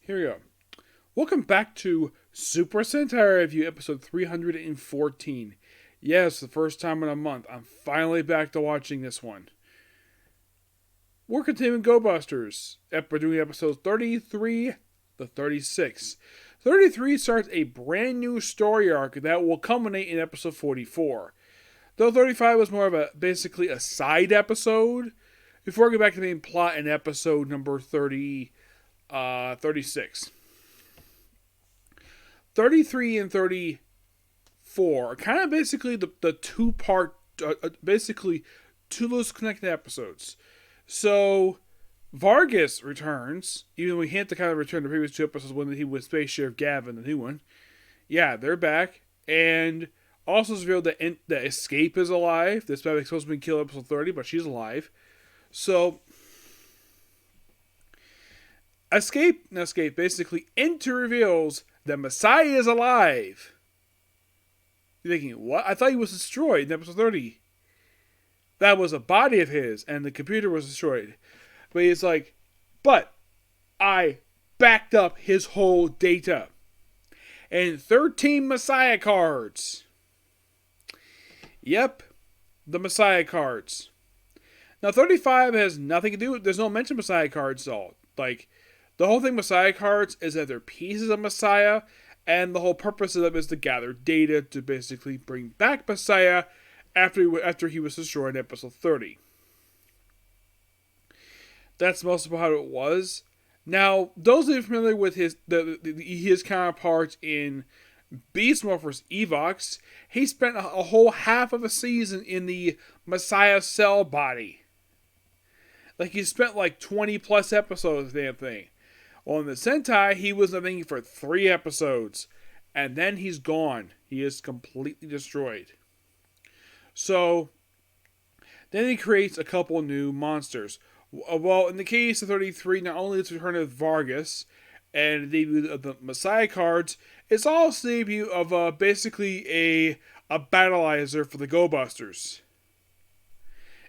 Here we go. Welcome back to Super Sentai Review, episode 314. Yes, the first time in a month. I'm finally back to watching this one. We're continuing Go Busters. We're doing episodes 33 to 36. 33 starts a brand new story arc that will culminate in episode 44. Though 35 was more of basically a side episode, before we get back to the main plot in episode number 36. 33 and 34 are kind of basically the two-part, basically two loose connected episodes. So, Vargas returns, even though we hint to kind of return the previous two episodes when he was Space Sheriff Gavin, the new one. Yeah, they're back. And also it's revealed that Escape is alive. This baby's supposed to be killed episode 30, but she's alive. So, Escape basically reveals that Messiah is alive. You're thinking, what? I thought he was destroyed in episode 30. That was a body of his, and the computer was destroyed. But he's like, but I backed up his whole data. And 13 Messiah cards. Yep, the Messiah cards. Now, 35 has nothing to do with, there's no mention of Messiah cards at all. Like, the whole thing Messiah cards is that they're pieces of Messiah, and the whole purpose of them is to gather data to basically bring back Messiah after he was destroyed in episode 30. That's most of how it was. Now, those of you familiar with his counterparts in Beast Morphers Evox, he spent a whole half of a season in the Messiah cell body. Like, he spent like 20 plus episodes of the damn thing. Well, in the Sentai, he was thinking for 3 episodes. And then he's gone. He is completely destroyed. So, then he creates a couple new monsters. Well, in the case of 33, not only is the return of Vargas and the debut of the Messiah cards, it's also the debut of basically a battleizer for the Go Busters.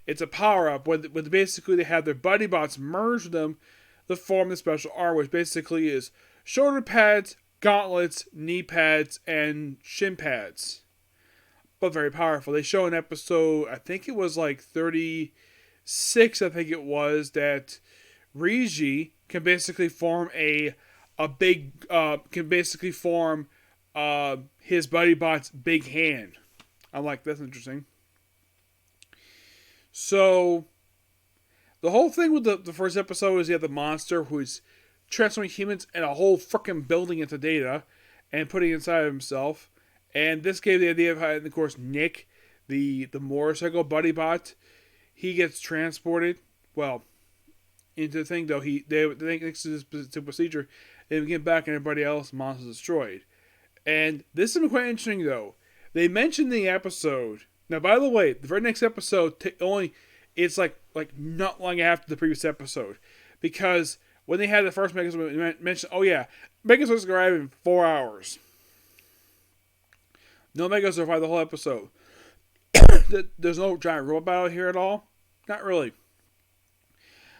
It's a power-up when basically they have their buddy bots merge them to form the special arm, which basically is shoulder pads, gauntlets, knee pads, and shin pads. But very powerful. They show an episode, I think it was like 36, I think it was, that Riji can basically form can basically form his buddy bot's big hand. I'm like, that's interesting. So, the whole thing with the first episode is you have the monster who's transforming humans and a whole freaking building into data and putting it inside of himself. And this gave the idea of how, and of course, Nick, the motorcycle buddy bot, he gets transported, well, into the thing, though. Thanks to this procedure, they get back and everybody else, monsters destroyed. And this is quite interesting, though. They mentioned the episode. Now, by the way, the very next episode, it's like not long after the previous episode. Because when they had the first Megazord, they mentioned, oh yeah, Megazords arrive in 4 hours. No Megazord survived the whole episode. There's no giant robot battle here at all. Not really.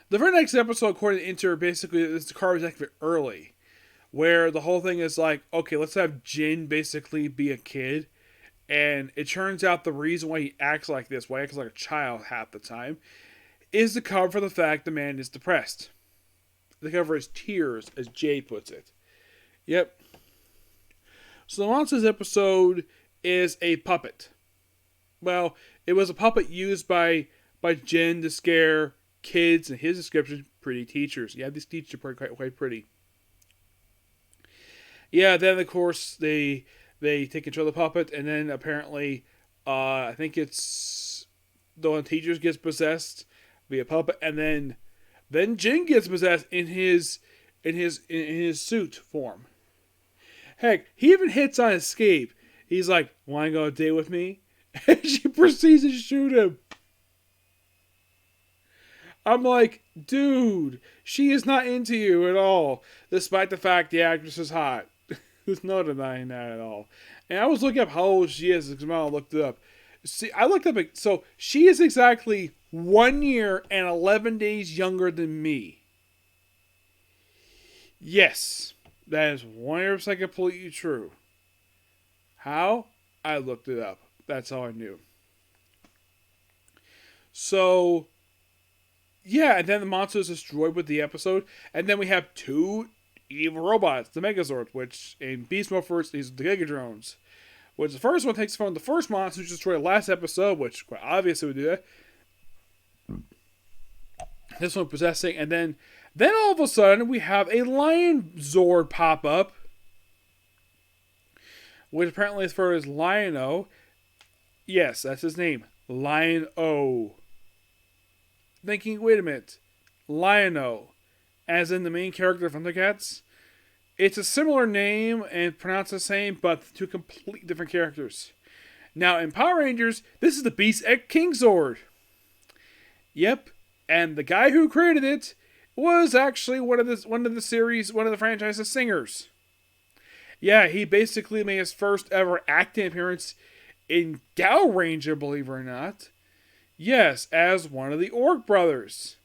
The very next episode, according to Inter, basically, this car was activated early. Where the whole thing is like, okay, let's have Jin basically be a kid. And it turns out the reason why he acts like this, why he acts like a child half the time, is to cover for the fact the man is depressed. To cover his tears, as Jay puts it. Yep. So the monsters episode is a puppet. Well, it was a puppet used by Jin to scare kids, in his description, pretty teachers. Yeah, these teachers are quite pretty. Yeah, then of course they take control of the puppet, and then apparently, I think it's the one teachers gets possessed via puppet, and then Jin gets possessed in his suit form. Heck, he even hits on Escape. He's like, "Want to go on a date with me?" And she proceeds to shoot him. I'm like, dude, she is not into you at all, despite the fact the actress is hot. There's no denying that at all. And I was looking up how old she is, because I looked it up. See, I looked up, so she is exactly 1 year and 11 days younger than me. Yes, that is 100% completely true. How? I looked it up. That's all I knew. So, yeah, and then the monster is destroyed with the episode, and then we have two evil robots, the Megazords, which in Beast Mode first is the Gigadrones. Which the first one takes from the first monster who destroyed last episode, which quite obviously would do that. This one possessing, and then all of a sudden we have a Lion Zord pop up, which apparently is for his Lion-O. Yes, that's his name, Lion-O. Thinking, wait a minute, Lion-O, as in the main character from Thundercats. It's a similar name and pronounced the same, but two completely different characters. Now in Power Rangers, this is the Beast X King Zord. Yep, and the guy who created it was actually one of the franchise's singers. Yeah, he basically made his first ever acting appearance in Gal Ranger, believe it or not. Yes, as one of the Orc brothers.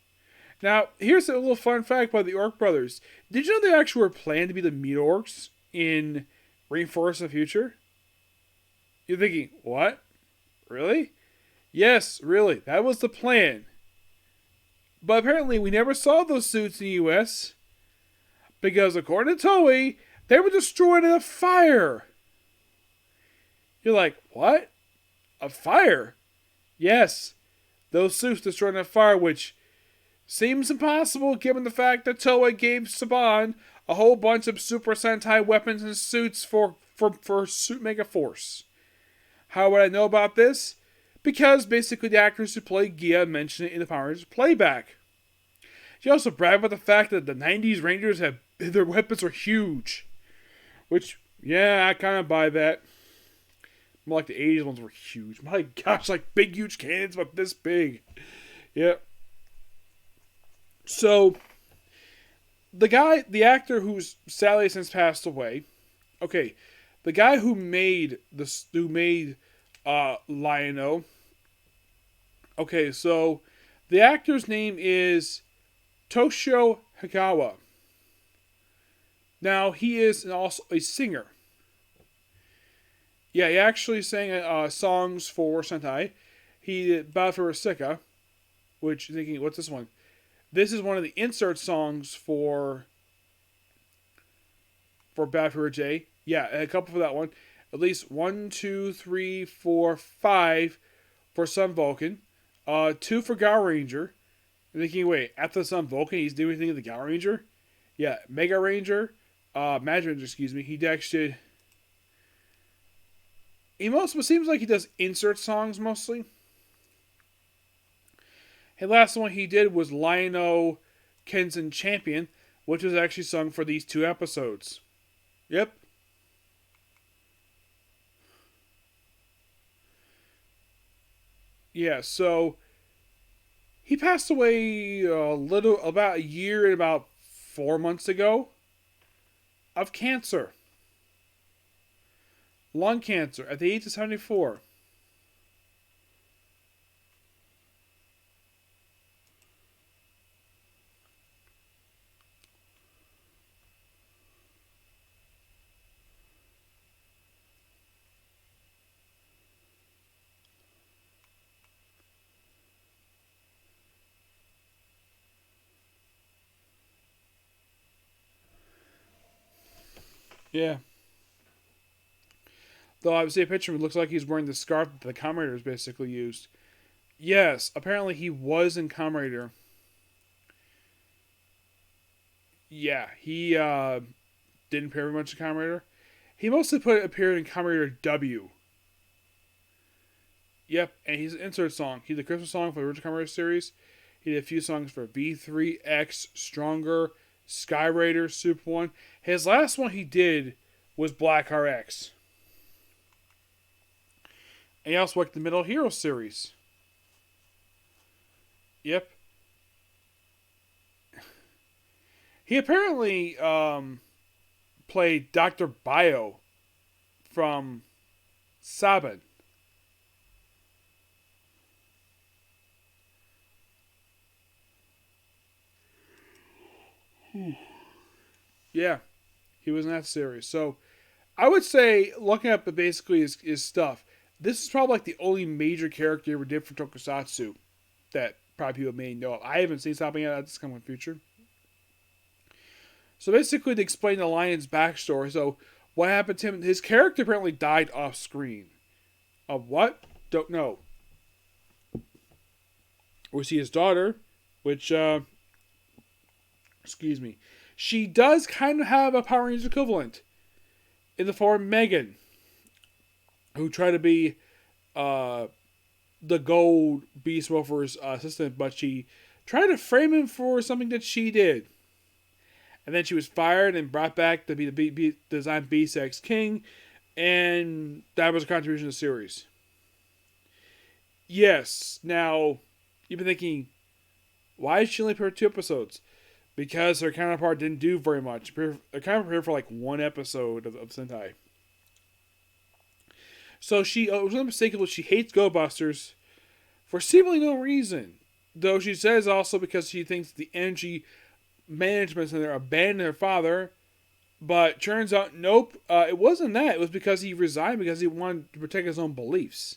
Now, here's a little fun fact about the Orc brothers. Did you know they actually were planned to be the Meat Orcs in Rainforest of the Future? You're thinking, what? Really? Yes, really. That was the plan. But apparently we never saw those suits in the US. Because according to Toei, they were destroyed in a fire. You're like, what? A fire? Yes. Those suits destroyed in a fire, which seems impossible given the fact that Toei gave Saban a whole bunch of Super Sentai weapons and suits for Suit Mega Force. How would I know about this? Because basically the actors who play Gia mentioned it in the Power Rangers playback. She also bragged about the fact that the 90s Rangers their weapons are huge. Which, yeah, I kind of buy that. More like the 80s ones were huge. My gosh, like big, huge cannons, but this big. Yep. So, the actor who's sadly since passed away. Okay, the guy who made Lion-O. Okay, so the actor's name is Toshio Higawa. Now, he is also a singer. Yeah, he actually sang songs for Sentai. He did Battle for Sika, which, thinking, what's this one? This is one of the insert songs for Battle for J. Yeah, a couple for that one. At least 1, 2, 3, 4, 5 for Sun Vulcan. 2 for Gal Ranger. I'm thinking, wait, after Sun Vulcan, he's doing anything with the Gal Ranger? Yeah, Mega Ranger. Magic Ranger, excuse me. He actually did. It seems like he does insert songs mostly. The last one he did was Lion-O Kenzen Champion, which was actually sung for these 2 episodes. Yep. Yeah, so he passed away about a year and about 4 months ago of cancer. Lung cancer at the age of 74. Yeah. Though I would see a picture of him, it looks like he's wearing the scarf that the Kamen Riders basically used. Yes, apparently he was in Kamen Rider. Yeah, he didn't appear very much in Kamen Rider. He mostly appeared in Kamen Rider W. Yep, and he's an insert song. He did a Christmas song for the original Kamen Rider series. He did a few songs for V3X, Stronger, Sky Raider, Super One. His last one he did was Black RX. And he also worked the Middle Hero series. Yep. He apparently played Dr. Bio from Saban. Yeah, he was in that series. So I would say, looking up basically his stuff, this is probably like the only major character he ever did for Tokusatsu that probably people may know of. I haven't seen something yet. That's coming in the future. So basically, to explain the lion's backstory, so what happened to him? His character apparently died off screen. Of what? Don't know. We see his daughter, which, excuse me, she does kind of have a Power Rangers equivalent in the form of Megan, who tried to be the Gold Beast Morpher's assistant, but she tried to frame him for something that she did. And then she was fired and brought back to be the design Beast X King, and that was a contribution to the series. Yes, now, you've been thinking, why did she only appear 2 episodes? Because her counterpart didn't do very much. Her counterpart appeared for like 1 episode of Sentai. So she was unmistakable. She hates Go Busters for seemingly no reason. Though she says also because she thinks the energy management center abandoned her father. But turns out, nope. It wasn't that. It was because he resigned because he wanted to protect his own beliefs.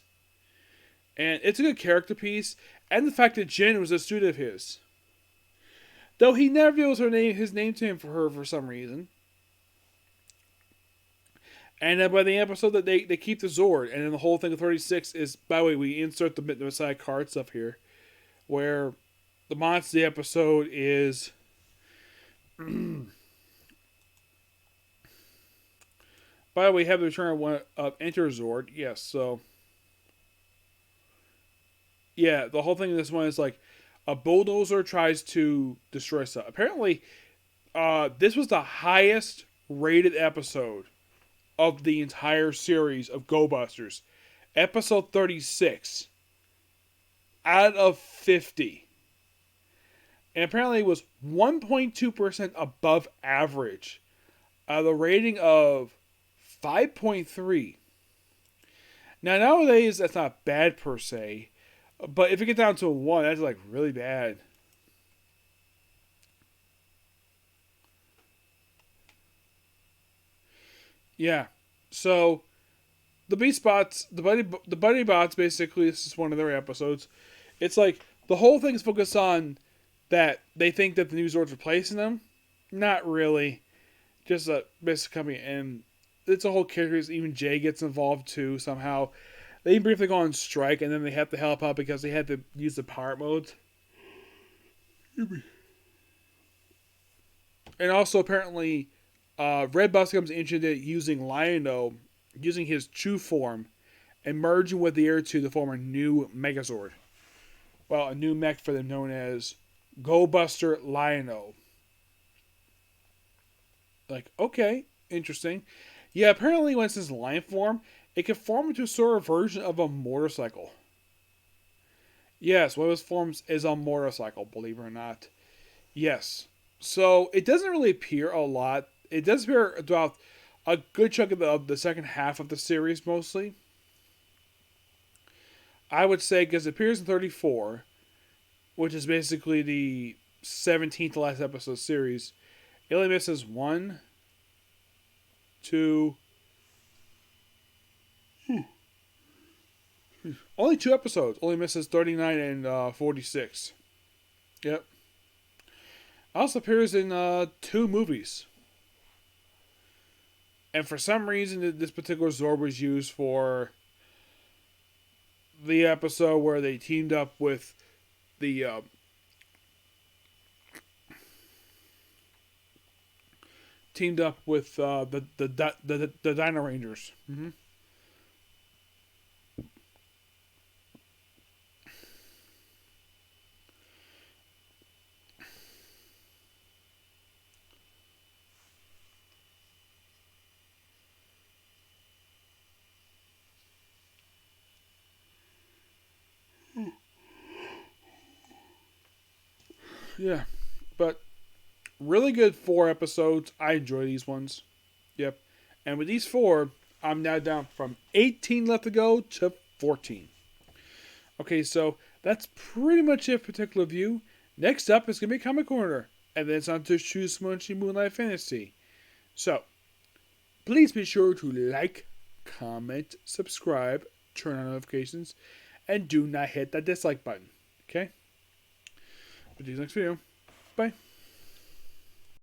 And it's a good character piece. And the fact that Jin was a student of his. Though he never reveals his name to him for her for some reason. And then by the episode that they keep the Zord, and then the whole thing of 36 is, by the way, we insert the Messiah card stuff here, where the monster of the episode is by the way, we have the return of Enter Zord. Yes, so yeah, the whole thing in this one is like a bulldozer tries to destroy stuff. Apparently, this was the highest rated episode of the entire series of Go Busters. Episode 36 out of 50. And apparently it was 1.2% above average. The rating of 5.3. Now, nowadays, that's not bad per se. But if you get down to a 1, that's like really bad. Yeah. So the Beast Bots, the Buddy Bots, basically, this is one of their episodes. It's like the whole thing is focused on that they think that the new Zord's replacing them. Not really. Just a basic company, and it's a whole character. Even Jay gets involved too somehow. They briefly go on strike, and then they have to help out because they had to use the power modes. And also, apparently, Red Bus comes interested using Lion-O, using his true form, and merging with the Air 2 to form a new Megazord. Well, a new mech for them known as Go Buster Lion-O. Like, okay, interesting. Yeah, apparently when it's in lion form, it can form into a sort of version of a motorcycle. Yes, one of its forms is a motorcycle, believe it or not. Yes. So, it doesn't really appear a lot. It does appear throughout a good chunk of the second half of the series, mostly. I would say, because it appears in 34, which is basically the 17th to last episode series, it only misses 1, 2... Only 2 episodes. Only misses 39 and 46. Yep. Also appears in 2 movies. And for some reason, this particular Zord was used for the episode where they teamed up with the the Dino Rangers. Mm-hmm. Yeah, but really good 4 episodes. I enjoy these ones. Yep. And with these 4, I'm now down from 18 left to go to 14. Okay, so that's pretty much it for particular view. Next up is going to be Comic Corner. And then it's on to Choose Smunchy Moonlight Fantasy. So, please be sure to like, comment, subscribe, turn on notifications, and do not hit that dislike button. Okay? I'll see you next video. Bye.